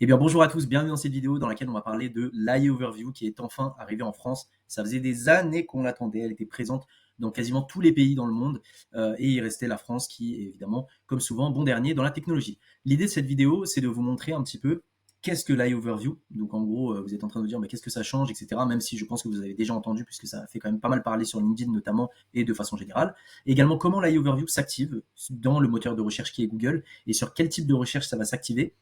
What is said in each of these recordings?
Eh bien bonjour à tous, bienvenue dans cette vidéo dans laquelle on va parler de l'AI Overview qui est enfin arrivée en France. Ça faisait des années qu'on l'attendait, elle était présente dans quasiment tous les pays dans le monde et il restait la France qui est évidemment, comme souvent, bon dernier dans la technologie. L'idée de cette vidéo, c'est de vous montrer un petit peu qu'est-ce que l'AI Overview. Donc en gros, vous êtes en train de vous dire mais qu'est-ce que ça change, etc. Même si je pense que vous avez déjà entendu puisque ça a fait quand même pas mal parler sur LinkedIn notamment et de façon générale. Et également comment l'AI Overview s'active dans le moteur de recherche qui est Google et sur quel type de recherche ça va s'activer.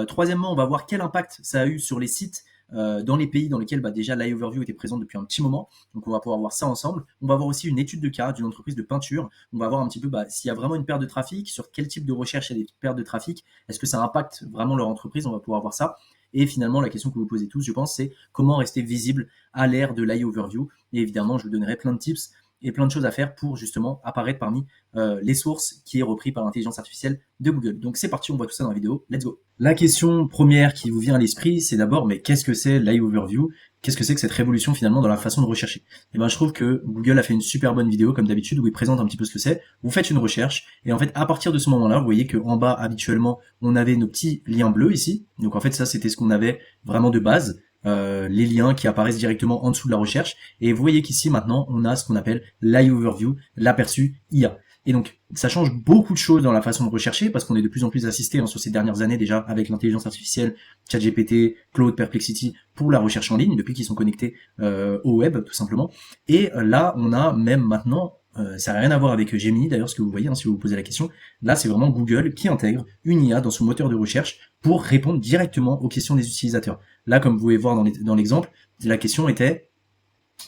Troisièmement, on va voir quel impact ça a eu sur les sites dans les pays dans lesquels déjà l'iOverview était présente depuis un petit moment. Donc on va pouvoir voir ça ensemble. On va voir aussi une étude de cas d'une entreprise de peinture. On va voir un petit peu s'il y a vraiment une perte de trafic, sur quel type de recherche il y a des pertes de trafic, est-ce que ça impacte vraiment leur entreprise, on va pouvoir voir ça. Et finalement, la question que vous posez tous, je pense, c'est comment rester visible à l'ère de l'iOverview. Et évidemment, je vous donnerai plein de tips et plein de choses à faire pour justement apparaître parmi les sources qui est repris par l'intelligence artificielle de Google. Donc c'est parti, on voit tout ça dans la vidéo, let's go. La question première qui vous vient à l'esprit, c'est d'abord, mais qu'est-ce que c'est l'AI Overview? Qu'est-ce que c'est que cette révolution finalement dans la façon de rechercher? Et ben je trouve que Google a fait une super bonne vidéo comme d'habitude où il présente un petit peu ce que c'est. Vous faites une recherche et en fait à partir de ce moment-là, vous voyez que en bas habituellement on avait nos petits liens bleus ici. Donc en fait ça c'était ce qu'on avait vraiment de base. Les liens qui apparaissent directement en dessous de la recherche. Et vous voyez qu'ici maintenant on a ce qu'on appelle l'AI Overview, l'aperçu IA. Et donc, ça change beaucoup de choses dans la façon de rechercher, parce qu'on est de plus en plus assisté sur ces dernières années déjà avec l'intelligence artificielle, ChatGPT, Claude, Perplexity, pour la recherche en ligne, depuis qu'ils sont connectés au web, tout simplement. Et là, on a même maintenant, ça n'a rien à voir avec Gemini, d'ailleurs, ce que vous voyez, si vous vous posez la question, là, c'est vraiment Google qui intègre une IA dans son moteur de recherche pour répondre directement aux questions des utilisateurs. Là, comme vous pouvez voir dans l'exemple, la question était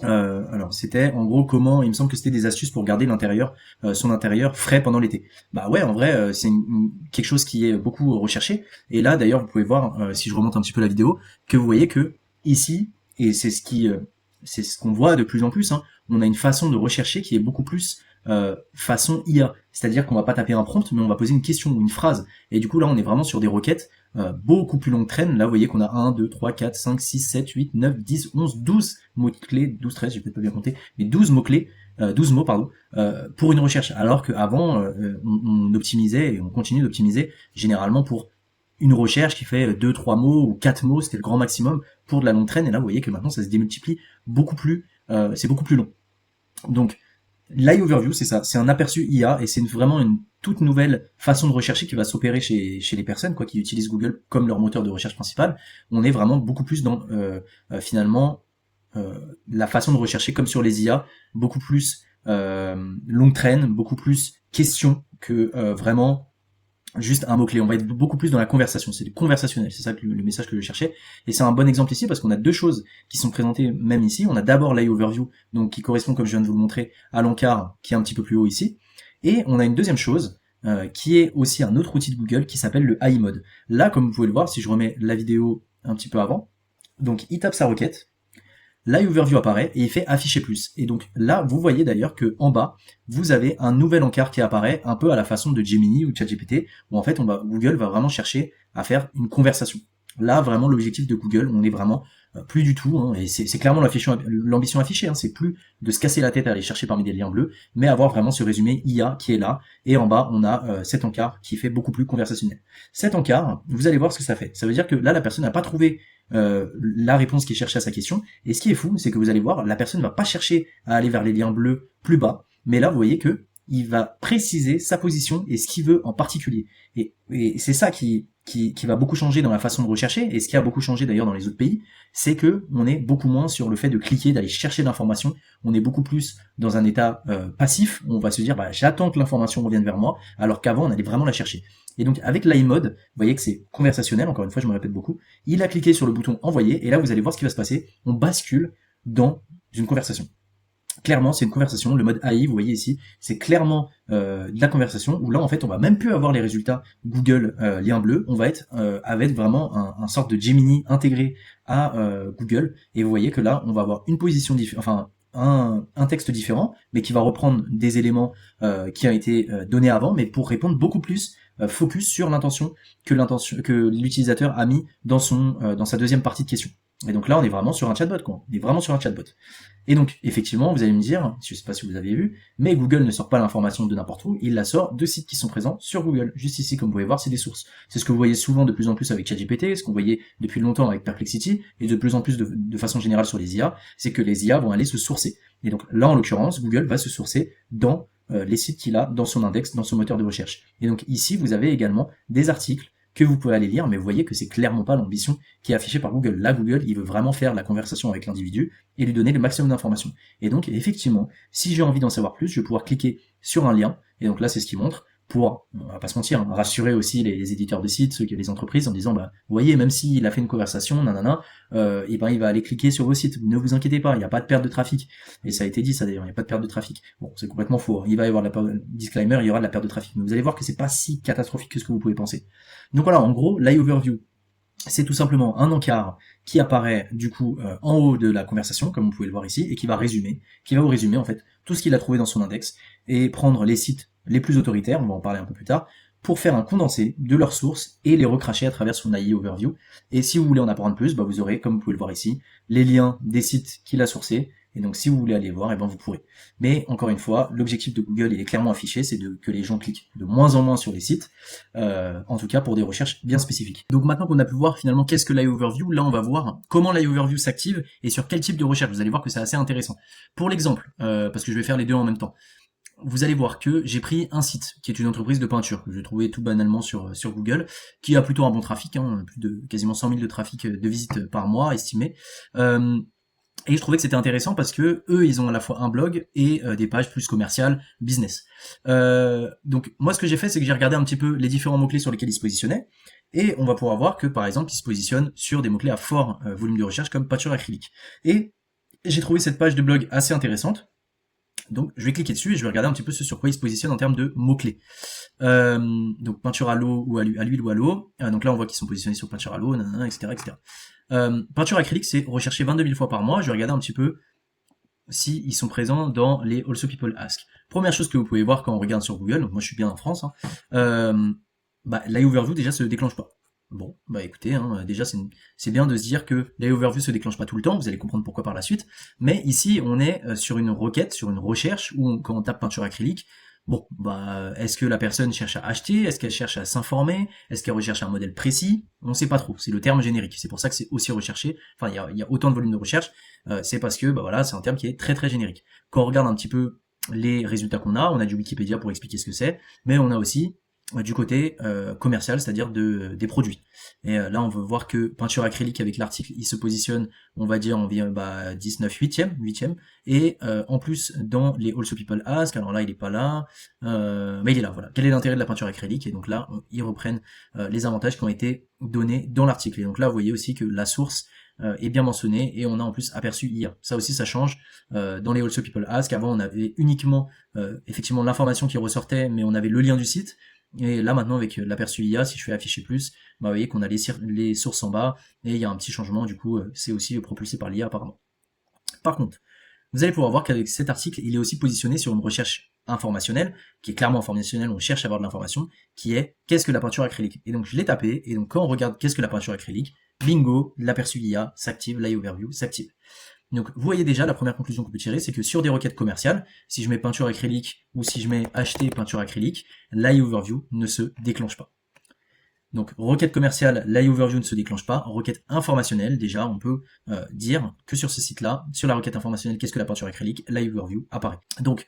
alors c'était en gros comment, il me semble que c'était des astuces pour garder l'intérieur, son intérieur frais pendant l'été. Bah ouais, en vrai c'est quelque chose qui est beaucoup recherché. Et là d'ailleurs vous pouvez voir, si je remonte un petit peu la vidéo, que vous voyez que ici, et c'est ce qu'on voit de plus en plus, hein, on a une façon de rechercher qui est beaucoup plus façon IA. C'est-à-dire qu'on va pas taper un prompt, mais on va poser une question ou une phrase. Et du coup là on est vraiment sur des requêtes beaucoup plus longue traîne. Là, vous voyez qu'on a 1, 2, 3, 4, 5, 6, 7, 8, 9, 10, 11, 12 mots-clés, 12, 13, j'ai peut-être pas bien compté, mais 12 mots-clés, 12 mots, pardon, pour une recherche. Alors qu'avant, on optimisait et on continue d'optimiser généralement pour une recherche qui fait 2, 3 mots ou 4 mots, c'était le grand maximum pour de la longue traîne. Et là, vous voyez que maintenant, ça se démultiplie beaucoup plus, c'est beaucoup plus long. Donc, l'Eye Overview, c'est ça, c'est un aperçu IA et c'est vraiment une toute nouvelle façon de rechercher qui va s'opérer chez les personnes qui utilisent Google comme leur moteur de recherche principal. On est vraiment beaucoup plus dans finalement la façon de rechercher comme sur les IA, beaucoup plus longue traîne, beaucoup plus question que vraiment juste un mot-clé. On va être beaucoup plus dans la conversation. C'est du conversationnel. C'est ça que le message que je cherchais. Et c'est un bon exemple ici parce qu'on a deux choses qui sont présentées même ici. On a d'abord l'Eye Overview, donc qui correspond, comme je viens de vous le montrer, à l'encart qui est un petit peu plus haut ici. Et on a une deuxième chose qui est aussi un autre outil de Google qui s'appelle le AI Mode. Là, comme vous pouvez le voir, si je remets la vidéo un petit peu avant, donc il tape sa requête, l'iOverview apparaît et il fait afficher plus. Et donc là, vous voyez d'ailleurs que en bas, vous avez un nouvel encart qui apparaît un peu à la façon de Gemini ou ChatGPT, où en fait Google va vraiment chercher à faire une conversation. Là, vraiment, l'objectif de Google, on est vraiment plus du tout, hein, et c'est clairement l'ambition affichée, hein, c'est plus de se casser la tête à aller chercher parmi des liens bleus, mais avoir vraiment ce résumé IA qui est là, et en bas, on a cet encart qui fait beaucoup plus conversationnel. Cet encart, vous allez voir ce que ça fait. Ça veut dire que là, la personne n'a pas trouvé la réponse qui cherchait à sa question, et ce qui est fou, c'est que vous allez voir, la personne ne va pas chercher à aller vers les liens bleus plus bas, mais là, vous voyez que il va préciser sa position et ce qu'il veut en particulier. Et c'est ça qui va beaucoup changer dans la façon de rechercher, et ce qui a beaucoup changé d'ailleurs dans les autres pays, c'est que on est beaucoup moins sur le fait de cliquer, d'aller chercher l'information, on est beaucoup plus dans un état passif, où on va se dire j'attends que l'information revienne vers moi, alors qu'avant on allait vraiment la chercher. Et donc avec l'iMode, vous voyez que c'est conversationnel, encore une fois je me répète beaucoup, il a cliqué sur le bouton envoyer, et là vous allez voir ce qui va se passer, on bascule dans une conversation. Clairement, c'est une conversation. Le mode AI, vous voyez ici, c'est clairement de la conversation où là, en fait, on va même plus avoir les résultats Google lien bleu. On va être avec vraiment un sorte de Gemini intégré à Google. Et vous voyez que là, on va avoir une position différente, enfin un texte différent, mais qui va reprendre des éléments qui ont été donnés avant, mais pour répondre beaucoup plus focus sur l'intention que l'utilisateur a mis dans sa deuxième partie de question. Et donc là, on est vraiment sur un chatbot, quoi. On est vraiment sur un chatbot. Et donc, effectivement, vous allez me dire, je sais pas si vous avez vu, mais Google ne sort pas l'information de n'importe où, il la sort de sites qui sont présents sur Google. Juste ici, comme vous pouvez voir, c'est des sources. C'est ce que vous voyez souvent de plus en plus avec ChatGPT, ce qu'on voyait depuis longtemps avec Perplexity, et de plus en plus de façon générale sur les IA, c'est que les IA vont aller se sourcer. Et donc là, en l'occurrence, Google va se sourcer dans les sites qu'il a dans son index, dans son moteur de recherche. Et donc ici, vous avez également des articles que vous pouvez aller lire, mais vous voyez que c'est clairement pas l'ambition qui est affichée par Google. Là, Google, il veut vraiment faire la conversation avec l'individu et lui donner le maximum d'informations. Et donc, effectivement, si j'ai envie d'en savoir plus, je vais pouvoir cliquer sur un lien, et donc là, c'est ce qu'il montre, pour, on va pas se mentir, hein, rassurer aussi les éditeurs de sites, les entreprises, en disant, bah, vous voyez, même s'il a fait une conversation, nanana, et ben, il va aller cliquer sur vos sites. Ne vous inquiétez pas, il n'y a pas de perte de trafic. Et ça a été dit, ça d'ailleurs, il n'y a pas de perte de trafic. Bon, c'est complètement faux. Il va y avoir disclaimer, il y aura de la perte de trafic. Mais vous allez voir que c'est pas si catastrophique que ce que vous pouvez penser. Donc voilà, en gros, l'Overview, c'est tout simplement un encart qui apparaît du coup en haut de la conversation, comme vous pouvez le voir ici, et qui va vous résumer en fait tout ce qu'il a trouvé dans son index, et prendre les sites les plus autoritaires, on va en parler un peu plus tard, pour faire un condensé de leurs sources et les recracher à travers son AI Overview. Et si vous voulez en apprendre plus, bah, vous aurez, comme vous pouvez le voir ici, les liens des sites qu'il a sourcés, et donc si vous voulez aller voir, et ben vous pourrez. Mais encore une fois, l'objectif de Google il est clairement affiché, c'est que les gens cliquent de moins en moins sur les sites, en tout cas pour des recherches bien spécifiques. Donc maintenant qu'on a pu voir finalement qu'est-ce que l'Overview, là on va voir comment l'Overview s'active et sur quel type de recherche. Vous allez voir que c'est assez intéressant. Pour l'exemple, parce que je vais faire les deux en même temps, vous allez voir que j'ai pris un site qui est une entreprise de peinture que j'ai trouvé tout banalement sur Google, qui a plutôt un bon trafic, hein, plus de quasiment 100 000 de trafic de visites par mois estimé. Et je trouvais que c'était intéressant parce que eux, ils ont à la fois un blog et des pages plus commerciales, business. Donc moi, ce que j'ai fait, c'est que j'ai regardé un petit peu les différents mots-clés sur lesquels ils se positionnaient, et on va pouvoir voir que, par exemple, ils se positionnent sur des mots-clés à fort volume de recherche comme peinture acrylique. Et j'ai trouvé cette page de blog assez intéressante. Donc je vais cliquer dessus et je vais regarder un petit peu ce sur quoi ils se positionnent en termes de mots-clés. Donc peinture à l'eau ou à l'huile ou à l'eau. Donc là on voit qu'ils sont positionnés sur peinture à l'eau, etc. etc. Peinture acrylique, c'est recherché 22 000 fois par mois. Je vais regarder un petit peu si ils sont présents dans les Also People Ask. Première chose que vous pouvez voir quand on regarde sur Google, donc moi je suis bien en France, hein, l'Overview déjà se déclenche pas. Bon, bah écoutez, hein, déjà c'est bien de se dire que l'Overview se déclenche pas tout le temps, vous allez comprendre pourquoi par la suite, mais ici on est sur une requête, sur une recherche, où quand on tape peinture acrylique, bon, bah est-ce que la personne cherche à acheter, est-ce qu'elle cherche à s'informer, est-ce qu'elle recherche un modèle précis, on sait pas trop, c'est le terme générique, c'est pour ça que c'est aussi recherché, enfin il y a autant de volume de recherche, c'est parce que bah voilà, c'est un terme qui est très très générique. Quand on regarde un petit peu les résultats qu'on a, on a du Wikipédia pour expliquer ce que c'est, mais on a aussi du côté commercial, c'est-à-dire des produits. Et là, on veut voir que peinture acrylique avec l'article, il se positionne, on va dire, environ 19 8e, et en plus, dans les Also People Ask, alors là, il est pas là, mais il est là, voilà. Quel est l'intérêt de la peinture acrylique? Et donc là, ils reprennent les avantages qui ont été donnés dans l'article. Et donc là, vous voyez aussi que la source est bien mentionnée, et on a en plus aperçu IA. Ça aussi, ça change. Dans les Also People Ask, avant, on avait uniquement, effectivement, l'information qui ressortait, mais on avait le lien du site. Et là maintenant avec l'aperçu IA, si je fais afficher plus, bah vous voyez qu'on a les sources en bas et il y a un petit changement, du coup c'est aussi propulsé par l'IA apparemment. Par contre, vous allez pouvoir voir qu'avec cet article, il est aussi positionné sur une recherche informationnelle, qui est clairement informationnelle, on cherche à avoir de l'information, qui est qu'est-ce que la peinture acrylique. Et donc je l'ai tapé, et donc quand on regarde qu'est-ce que la peinture acrylique, bingo, l'aperçu IA s'active, l'Overview s'active. Donc vous voyez déjà la première conclusion qu'on peut tirer, c'est que sur des requêtes commerciales, si je mets peinture acrylique ou si je mets acheter peinture acrylique, l'Overview ne se déclenche pas. Donc requête commerciale, l'Overview ne se déclenche pas. Requête informationnelle, déjà on peut dire que sur ce site-là, sur la requête informationnelle, qu'est-ce que la peinture acrylique, l'Overview apparaît. Donc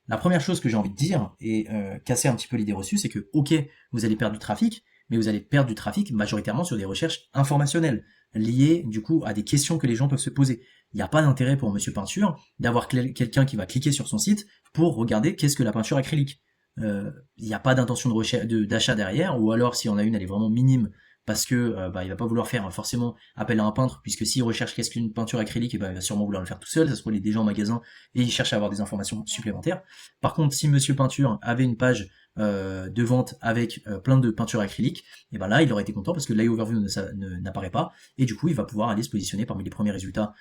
la première chose que j'ai envie de dire et casser un petit peu l'idée reçue, c'est que ok, vous allez perdre du trafic, mais vous allez perdre du trafic majoritairement sur des recherches informationnelles, liées du coup à des questions que les gens peuvent se poser. Il n'y a pas d'intérêt pour Monsieur Peinture d'avoir quelqu'un qui va cliquer sur son site pour regarder qu'est-ce que la peinture acrylique. Il n'y a pas d'intention de recherche, d'achat derrière, ou alors si on a une, elle est vraiment minime parce que il va pas vouloir faire forcément appel à un peintre, puisque s'il recherche qu'est-ce qu'une peinture acrylique, et il va sûrement vouloir le faire tout seul, ça se trouve il est déjà en magasin et il cherche à avoir des informations supplémentaires. Par contre, si Monsieur Peinture avait une page de vente avec plein de peintures acryliques, et ben là il aurait été content parce que l'eye overview n'apparaît pas, et du coup il va pouvoir aller se positionner parmi les premiers résultats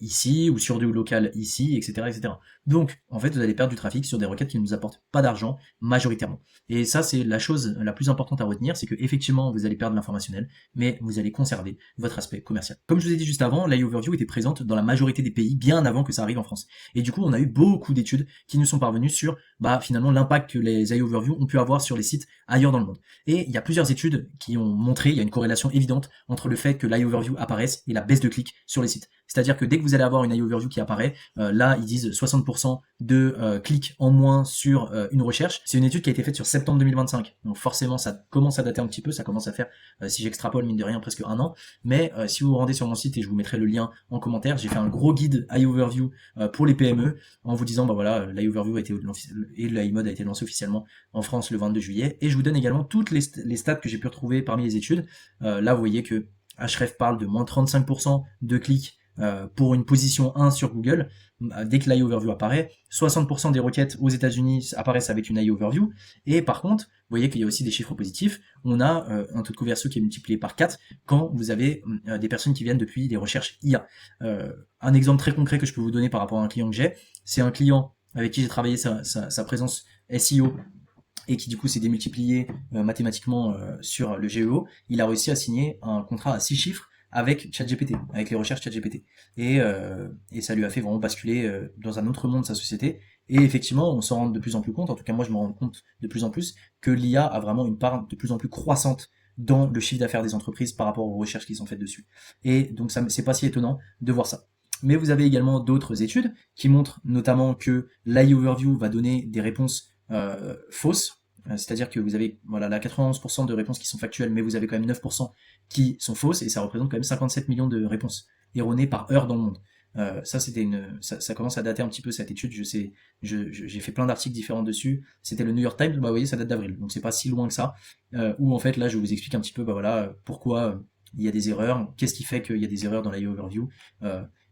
ici, ou sur du local ici, etc., etc. Donc en fait vous allez perdre du trafic sur des requêtes qui ne nous apportent pas d'argent majoritairement. Et ça c'est la chose la plus importante à retenir, c'est que effectivement vous allez perdre l'informationnel, mais vous allez conserver votre aspect commercial. Comme je vous ai dit juste avant, l'eye overview était présente dans la majorité des pays bien avant que ça arrive en France. Et du coup on a eu beaucoup d'études qui nous sont parvenues sur finalement l'impact que les eye overview ont pu avoir sur les sites ailleurs dans le monde. Et il y a plusieurs études qui ont montré, il y a une corrélation évidente entre le fait que l'eye overview apparaisse et la baisse de clics sur les sites. C'est-à-dire que dès que vous allez avoir une eye overview qui apparaît, là ils disent 60% de clics en moins sur une recherche. C'est une étude qui a été faite sur septembre 2025. Donc forcément ça commence à dater un petit peu, ça commence à faire, si j'extrapole mine de rien, presque un an. Mais si vous vous rendez sur mon site, et je vous mettrai le lien en commentaire, j'ai fait un gros guide eye overview pour les PME en vous disant voilà, l'eye overview a été et l'iMode a été lancé officiellement en France le 22 juillet. Et je vous donne également toutes les stats que j'ai pu retrouver parmi les études. Là vous voyez que Ahrefs parle de moins 35% de clics pour une position 1 sur Google. Dès que l'eye overview apparaît, 60% des requêtes aux États-Unis apparaissent avec une eye overview. Et par contre, vous voyez qu'il y a aussi des chiffres positifs. On a un taux de conversion qui est multiplié par 4 quand vous avez des personnes qui viennent depuis des recherches IA. Un exemple très concret que je peux vous donner par rapport à un client que j'ai, c'est un client avec qui j'ai travaillé sa présence SEO et qui du coup s'est démultiplié mathématiquement sur le GEO. Il a réussi à signer un contrat à 6 chiffres avec ChatGPT, avec les recherches ChatGPT. Et ça lui a fait vraiment basculer dans un autre monde sa société. Et effectivement, on s'en rend de plus en plus compte, en tout cas moi je me rends compte de plus en plus, que l'IA a vraiment une part de plus en plus croissante dans le chiffre d'affaires des entreprises par rapport aux recherches qui sont faites dessus. Et donc ça c'est pas si étonnant de voir ça. Mais vous avez également d'autres études qui montrent notamment que l'eye overview va donner des réponses fausses. C'est-à-dire que vous avez là 91% de réponses qui sont factuelles, mais vous avez quand même 9% qui sont fausses, et ça représente quand même 57 millions de réponses erronées par heure dans le monde. Ça commence à dater un petit peu cette étude, j'ai fait plein d'articles différents dessus, c'était le New York Times, vous voyez, ça date d'avril, donc c'est pas si loin que ça, où en fait là je vous explique un petit peu pourquoi il y a des erreurs, qu'est-ce qui fait qu'il y a des erreurs dans l'eye overview,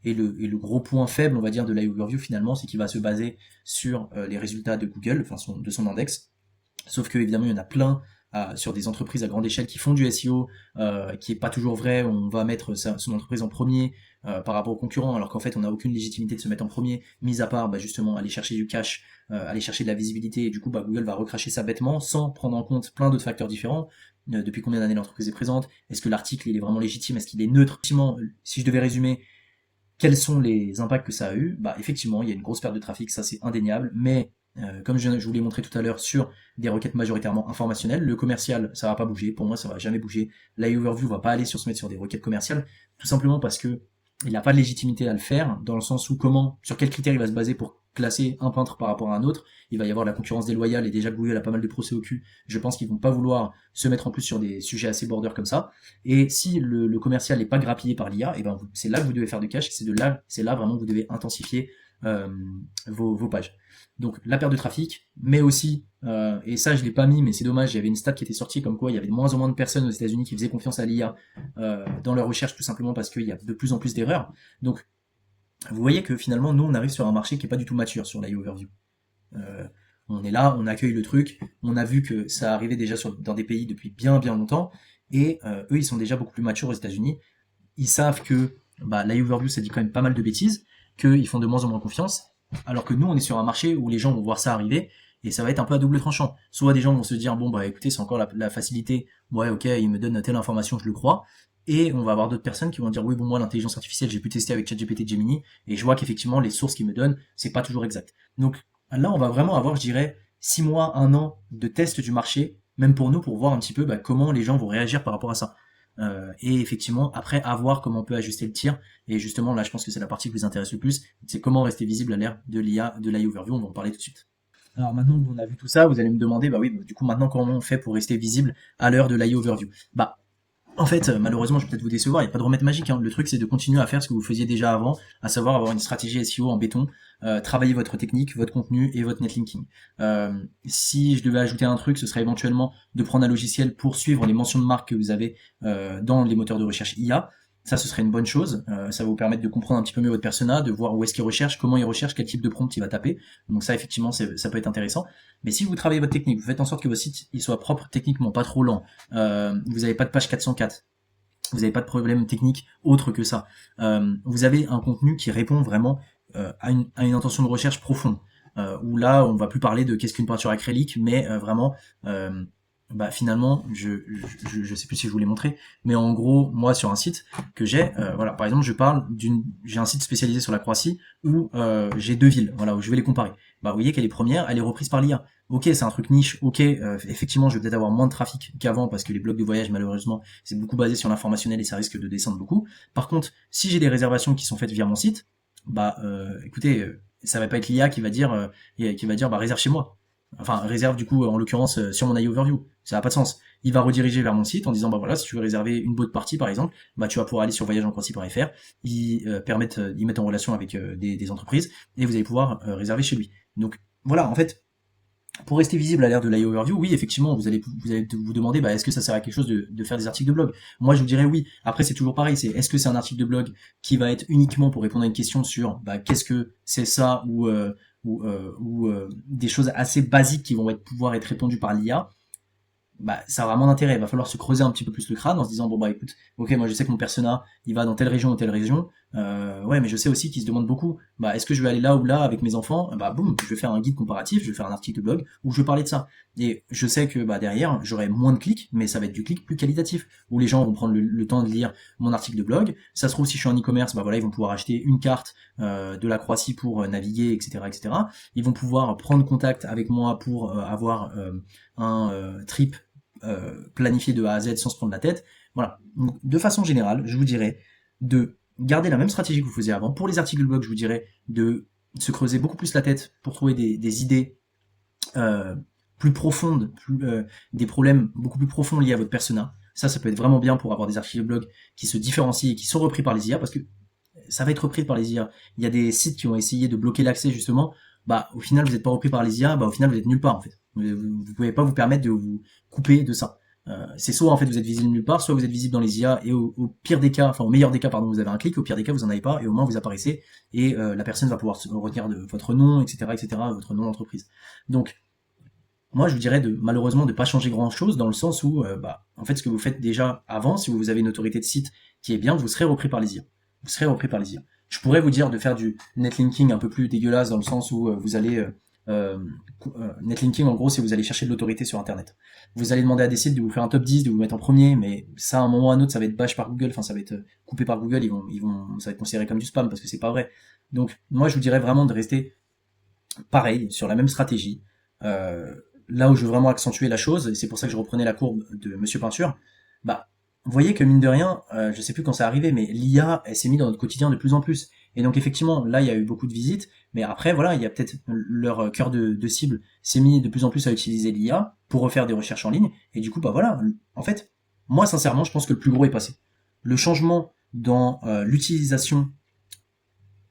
et le gros point faible, on va dire, de l'eye overview finalement, c'est qu'il va se baser sur les résultats de Google, de son index. Sauf que évidemment il y en a plein sur des entreprises à grande échelle qui font du SEO, qui est pas toujours vrai. On va mettre son entreprise en premier par rapport aux concurrents, alors qu'en fait on n'a aucune légitimité de se mettre en premier, mis à part justement aller chercher du cash, aller chercher de la visibilité, et du coup Google va recracher ça bêtement sans prendre en compte plein d'autres facteurs différents. Depuis combien d'années l'entreprise est présente, est-ce que l'article il est vraiment légitime, est-ce qu'il est neutre. Si je devais résumer quels sont les impacts que ça a eu, effectivement il y a une grosse perte de trafic, ça c'est indéniable, mais comme je vous l'ai montré tout à l'heure sur des requêtes majoritairement informationnelles, le commercial ça va pas bouger, pour moi ça va jamais bouger. L'eye overview va pas aller se mettre sur des requêtes commerciales, tout simplement parce que il n'a pas de légitimité à le faire, dans le sens où sur quels critères il va se baser pour classer un peintre par rapport à un autre. Il va y avoir la concurrence déloyale, et déjà Google a pas mal de procès au cul, je pense qu'ils vont pas vouloir se mettre en plus sur des sujets assez border comme ça. Et si le commercial n'est pas grappillé par l'IA, c'est là que vous devez faire du cash, c'est là vraiment que vous devez intensifier vos pages. Donc la perte de trafic, mais aussi, et ça je l'ai pas mis, mais c'est dommage, il y avait une stat qui était sortie comme quoi il y avait de moins en moins de personnes aux États-Unis qui faisaient confiance à l'IA dans leur recherche, tout simplement parce qu'il y a de plus en plus d'erreurs. Donc vous voyez que finalement nous on arrive sur un marché qui est pas du tout mature sur l'eye overview. On est là, on accueille le truc, on a vu que ça arrivait déjà dans des pays depuis bien bien longtemps, et eux ils sont déjà beaucoup plus matures aux États-Unis. Ils savent que l'eye overview ça dit quand même pas mal de bêtises, qu'ils font de moins en moins confiance, alors que nous on est sur un marché où les gens vont voir ça arriver, et ça va être un peu à double tranchant. Soit des gens vont se dire écoutez c'est encore la facilité, ouais ok il me donne telle information, je le crois, et on va avoir d'autres personnes qui vont dire oui moi l'intelligence artificielle j'ai pu tester avec ChatGPT et Gemini, et je vois qu'effectivement les sources qu'ils me donnent c'est pas toujours exact. Donc là on va vraiment avoir, je dirais, 6 mois, 1 an de test du marché, même pour nous, pour voir un petit peu comment les gens vont réagir par rapport à ça. Et effectivement, après, à voir comment on peut ajuster le tir. Et justement, là, je pense que c'est la partie qui vous intéresse le plus, c'est comment rester visible à l'ère de l'IA, de l'eye overview. On va en parler tout de suite. Alors maintenant que vous avez vu tout ça, vous allez me demander, du coup, maintenant, comment on fait pour rester visible à l'heure de l'eye overview? En fait, malheureusement, je vais peut-être vous décevoir, il n'y a pas de remède magique, hein. Le truc, c'est de continuer à faire ce que vous faisiez déjà avant, à savoir avoir une stratégie SEO en béton, travailler votre technique, votre contenu et votre netlinking. Si je devais ajouter un truc, ce serait éventuellement de prendre un logiciel pour suivre les mentions de marque que vous avez dans les moteurs de recherche IA. Ça, ce serait une bonne chose. Ça va vous permettre de comprendre un petit peu mieux votre persona, de voir où est-ce qu'il recherche, comment il recherche, quel type de prompt il va taper. Donc ça, effectivement, ça peut être intéressant. Mais si vous travaillez votre technique, vous faites en sorte que votre site il soit propre techniquement, pas trop lent, vous n'avez pas de page 404, vous n'avez pas de problème technique autre que ça. Vous avez un contenu qui répond vraiment à une intention de recherche profonde. Où là, on va plus parler de qu'est-ce qu'une peinture acrylique, mais vraiment, finalement, je sais plus si je vous l'ai montré, mais en gros, moi sur un site que j'ai, voilà, par exemple, j'ai un site spécialisé sur la Croatie où j'ai deux villes, voilà, où je vais les comparer. Bah, vous voyez qu'elle est première, elle est reprise par l'IA. Ok, c'est un truc niche. Ok, effectivement, je vais peut-être avoir moins de trafic qu'avant parce que les blogs de voyage, malheureusement, c'est beaucoup basé sur l'informationnel et ça risque de descendre beaucoup. Par contre, si j'ai des réservations qui sont faites via mon site, écoutez, ça va pas être l'IA qui va dire bah réserve chez moi. Enfin, réserve du coup en l'occurrence sur mon iOverview. Ça n'a pas de sens. Il va rediriger vers mon site en disant bah voilà, si tu veux réserver une boat party par exemple, bah tu vas pouvoir aller sur voyageencroatie.fr. Ils mettent en relation avec des entreprises et vous allez pouvoir réserver chez lui. Donc voilà, en fait, pour rester visible à l'ère de l'I-Overview, oui, effectivement, vous allez vous demander, bah, est-ce que ça sert à quelque chose de faire des articles de blog? Moi, je vous dirais oui. Après, c'est toujours pareil, est-ce que c'est un article de blog qui va être uniquement pour répondre à une question sur, bah, qu'est-ce que c'est ça, ou des choses assez basiques qui vont pouvoir être répondues par l'IA? Bah, ça a vraiment d'intérêt. Il va falloir se creuser un petit peu plus le crâne en se disant bon bah écoute, ok, moi je sais que mon persona il va dans telle région ou telle région. Ouais, mais je sais aussi qu'il se demande beaucoup. Bah, est-ce que je vais aller là ou là avec mes enfants? Bah boum, je vais faire un guide comparatif, je vais faire un article de blog où je vais parler de ça. Et je sais que bah derrière j'aurai moins de clics, mais ça va être du clic plus qualitatif où les gens vont prendre le temps de lire mon article de blog. Ça se trouve si je suis en e-commerce, bah voilà ils vont pouvoir acheter une carte de la Croatie pour naviguer, etc., etc. Ils vont pouvoir prendre contact avec moi pour avoir un trip planifié de A à Z sans se prendre la tête. Voilà. Donc, de façon générale, je vous dirais de garder la même stratégie que vous faisiez avant. Pour les articles de blog, je vous dirais de se creuser beaucoup plus la tête pour trouver des idées euh, plus profondes, des problèmes beaucoup plus profonds liés à votre persona. Ça peut être vraiment bien pour avoir des articles de blog qui se différencient et qui sont repris par les IA, parce que ça va être repris par les IA. Il y a des sites qui ont essayé de bloquer l'accès justement. Bah, au final, vous n'êtes pas repris par les IA. Bah, au final, vous êtes nulle part en fait. Vous pouvez pas vous permettre de vous couper de ça. C'est soit en fait vous êtes visible nulle part, soit vous êtes visible dans les IA et au pire des cas, enfin au meilleur des cas pardon, vous avez un clic, au pire des cas vous en avez pas et au moins vous apparaissez et la personne va pouvoir retenir votre nom, etc., votre nom d'entreprise. Donc moi je vous dirais malheureusement de pas changer grand chose dans le sens où en fait ce que vous faites déjà avant, si vous avez une autorité de site qui est bien, vous serez repris par les IA. Vous serez repris par les IA. Je pourrais vous dire de faire du netlinking un peu plus dégueulasse dans le sens où vous allez netlinking, en gros, c'est vous allez chercher de l'autorité sur Internet. Vous allez demander à des sites de vous faire un top 10, de vous mettre en premier, mais ça, à un moment ou à un autre, ça va être bash par Google, enfin, ça va être coupé par Google, ça va être considéré comme du spam parce que c'est pas vrai. Donc, moi, je vous dirais vraiment de rester pareil, sur la même stratégie. Euh, Là où je veux vraiment accentuer la chose, et c'est pour ça que je reprenais la courbe de Monsieur Peinture, bah, vous voyez que mine de rien, je sais plus quand c'est arrivé, mais l'IA, elle s'est mise dans notre quotidien de plus en plus. Et donc effectivement, là, il y a eu beaucoup de visites, mais après, voilà, il y a peut-être leur cœur de cible s'est mis de plus en plus à utiliser l'IA pour refaire des recherches en ligne, et du coup, bah voilà, en fait, moi, sincèrement, je pense que le plus gros est passé. Le changement dans l'utilisation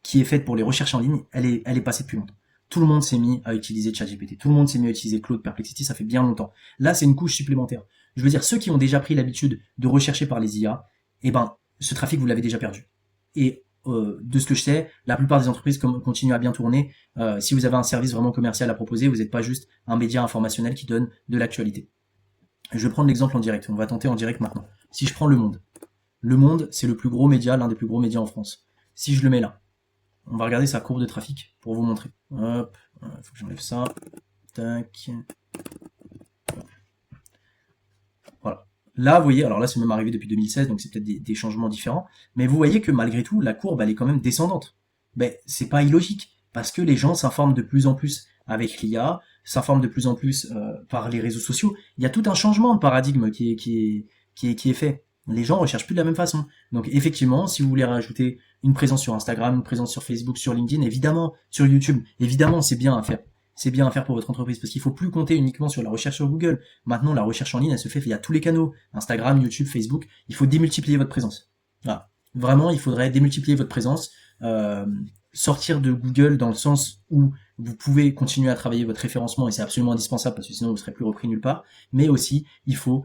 qui est faite pour les recherches en ligne, elle est passée depuis longtemps. Tout le monde s'est mis à utiliser ChatGPT, tout le monde s'est mis à utiliser Claude Perplexity, ça fait bien longtemps. Là, c'est une couche supplémentaire. Je veux dire, ceux qui ont déjà pris l'habitude de rechercher par les IA, eh ben, ce trafic, vous l'avez déjà perdu. Et de ce que je sais, la plupart des entreprises continuent à bien tourner. Si vous avez un service vraiment commercial à proposer, vous n'êtes pas juste un média informationnel qui donne de l'actualité. Je vais prendre l'exemple en direct. On va tenter en direct maintenant. Si je prends Le Monde. Le Monde, c'est le plus gros média, l'un des plus gros médias en France. Si je le mets là, on va regarder sa courbe de trafic pour vous montrer. Hop, faut que j'enlève ça. Tac. Voilà. Là, vous voyez, alors là, c'est même arrivé depuis 2016, donc c'est peut-être des changements différents. Mais vous voyez que malgré tout, la courbe, elle est quand même descendante. Ben, c'est pas illogique, parce que les gens s'informent de plus en plus avec l'IA, s'informent de plus en plus par les réseaux sociaux. Il y a tout un changement de paradigme qui est fait. Les gens recherchent plus de la même façon. Donc effectivement, si vous voulez rajouter une présence sur Instagram, une présence sur Facebook, sur LinkedIn, évidemment, sur YouTube, évidemment, c'est bien à faire. C'est bien à faire pour votre entreprise parce qu'il faut plus compter uniquement sur la recherche sur Google. Maintenant, la recherche en ligne, elle se fait via tous les canaux. Instagram, YouTube, Facebook. Il faut démultiplier votre présence. Voilà. Vraiment, il faudrait démultiplier votre présence, sortir de Google dans le sens où vous pouvez continuer à travailler votre référencement et c'est absolument indispensable parce que sinon vous ne serez plus repris nulle part. Mais aussi, il faut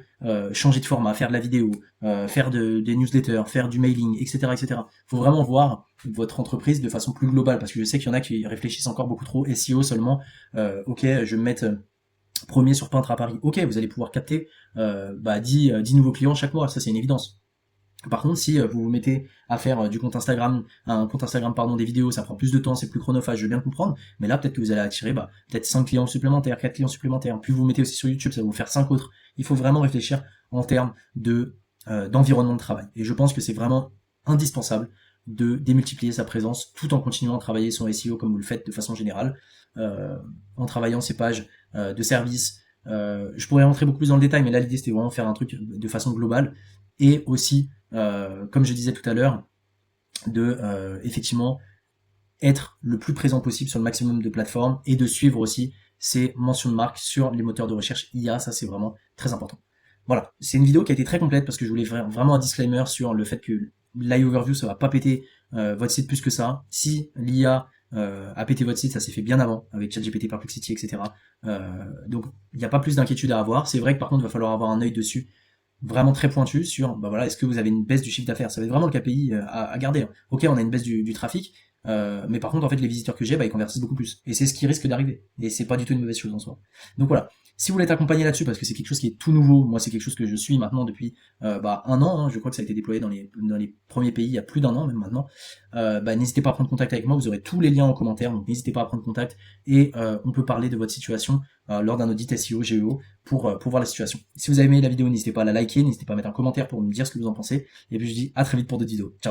changer de format, faire de la vidéo, faire des newsletters, faire du mailing, etc., etc. Il faut vraiment voir votre entreprise de façon plus globale parce que je sais qu'il y en a qui réfléchissent encore beaucoup trop SEO seulement. Ok, je vais me mettre premier sur Peintre à Paris. Ok, vous allez pouvoir capter 10 nouveaux clients chaque mois, ça c'est une évidence. Par contre, si vous vous mettez à faire du compte Instagram, un compte Instagram pardon, des vidéos, ça prend plus de temps, c'est plus chronophage, je veux bien comprendre, mais là peut-être que vous allez attirer peut-être 5 clients supplémentaires, 4 clients supplémentaires, puis vous mettez aussi sur YouTube, ça va vous faire 5 autres. Il faut vraiment réfléchir en termes d'environnement de travail. Et je pense que c'est vraiment indispensable de démultiplier sa présence tout en continuant à travailler son SEO comme vous le faites de façon générale, en travaillant ses pages de service. Je pourrais rentrer beaucoup plus dans le détail, mais là l'idée c'était vraiment faire un truc de façon globale et aussi comme je disais tout à l'heure, de effectivement être le plus présent possible sur le maximum de plateformes et de suivre aussi ces mentions de marque sur les moteurs de recherche IA, ça c'est vraiment très important. Voilà, c'est une vidéo qui a été très complète parce que je voulais faire vraiment un disclaimer sur le fait que l'IA Overview ça va pas péter votre site plus que ça. Si l'IA a pété votre site, ça s'est fait bien avant avec ChatGPT, Perplexity, etc. Donc il n'y a pas plus d'inquiétude à avoir. C'est vrai que par contre il va falloir avoir un œil dessus vraiment très pointu sur est-ce que vous avez une baisse du chiffre d'affaires. Ça va être vraiment le KPI à garder. Ok, on a une baisse du trafic, mais par contre en fait les visiteurs que j'ai ils convertissent beaucoup plus et c'est ce qui risque d'arriver et c'est pas du tout une mauvaise chose en soi. Donc voilà, si vous voulez être accompagné là-dessus parce que c'est quelque chose qui est tout nouveau, moi c'est quelque chose que je suis maintenant depuis un an, hein. Je crois que ça a été déployé dans les premiers pays il y a plus d'un an même maintenant. N'hésitez pas à prendre contact avec moi, vous aurez tous les liens en commentaire, donc n'hésitez pas à prendre contact et on peut parler de votre situation lors d'un audit SEO GEO pour voir la situation. Si vous avez aimé la vidéo, n'hésitez pas à la liker, n'hésitez pas à mettre un commentaire pour me dire ce que vous en pensez et puis je dis à très vite pour d'autres vidéos. Ciao.